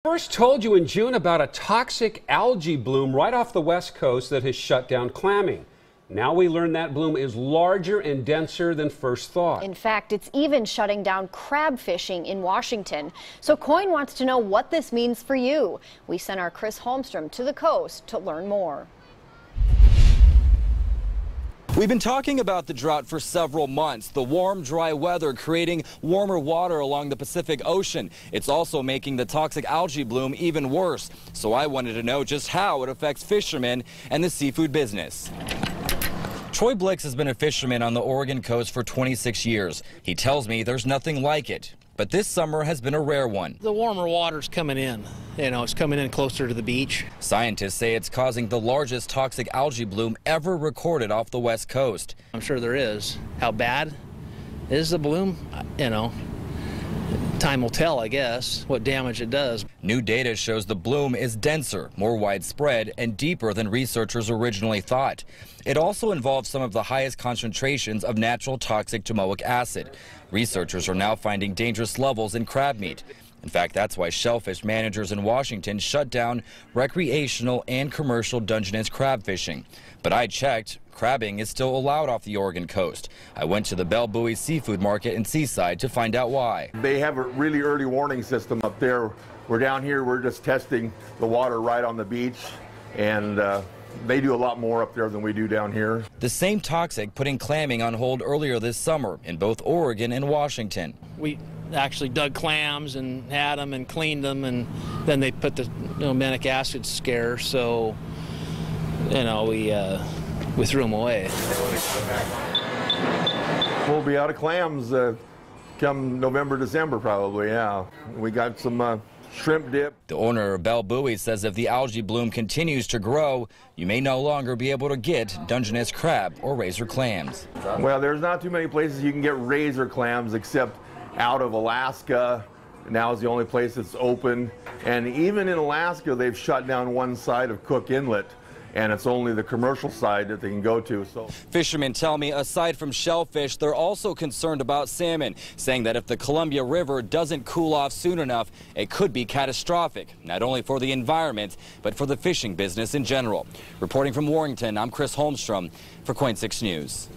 First told you in June about a toxic algae bloom right off the west coast that has shut down clamming. Now we learn that bloom is larger and denser than first thought. In fact, it's even shutting down crab fishing in Washington. So Coyne wants to know what this means for you. We sent our Chris Holmstrom to the coast to learn more. We've been talking about the drought for several months. The warm, dry weather creating warmer water along the Pacific Ocean. It's also making the toxic algae bloom even worse. So I wanted to know just how it affects fishermen and the seafood business. Troy Blix has been a fisherman on the Oregon coast for 26 years. He tells me there's nothing like it. But this summer has been a rare one. The warmer water's coming in. It's coming in closer to the beach. Scientists say it's causing the largest toxic algae bloom ever recorded off the west coast. I'm sure there is. How bad is the bloom? Time will tell, I guess, what damage it does. New data shows the bloom is denser, more widespread, and deeper than researchers originally thought. It also involves some of the highest concentrations of natural toxic domoic acid. Researchers are now finding dangerous levels in crab meat. In fact, that's why shellfish managers in Washington shut down recreational and commercial Dungeness crab fishing. But I checked, crabbing is still allowed off the Oregon coast. I went to the Belle Buoy Seafood Market in Seaside to find out why. They have a really early warning system up there. We're down here, we're just testing the water right on the beach, and they do a lot more up there than we do down here. The same toxic putting clamming on hold earlier this summer in both Oregon and Washington. We actually dug clams and had them and cleaned them, and then they put the domoic acid scare, so we threw them away. We'll be out of clams come November, December probably, yeah. We got some shrimp dip. The owner of Belle Buoy says if the algae bloom continues to grow, you may no longer be able to get Dungeness crab or razor clams. Well, there's not too many places you can get razor clams except out of Alaska. Now is the only place that's open. And even in Alaska, they've shut down one side of Cook Inlet, and it's only the commercial side that they can go to. So fishermen tell me aside from shellfish, they're also concerned about salmon, saying that if the Columbia River doesn't cool off soon enough, it could be catastrophic, not only for the environment, but for the fishing business in general. Reporting from Warrington, I'm Chris Holmstrom for KOIN 6 News.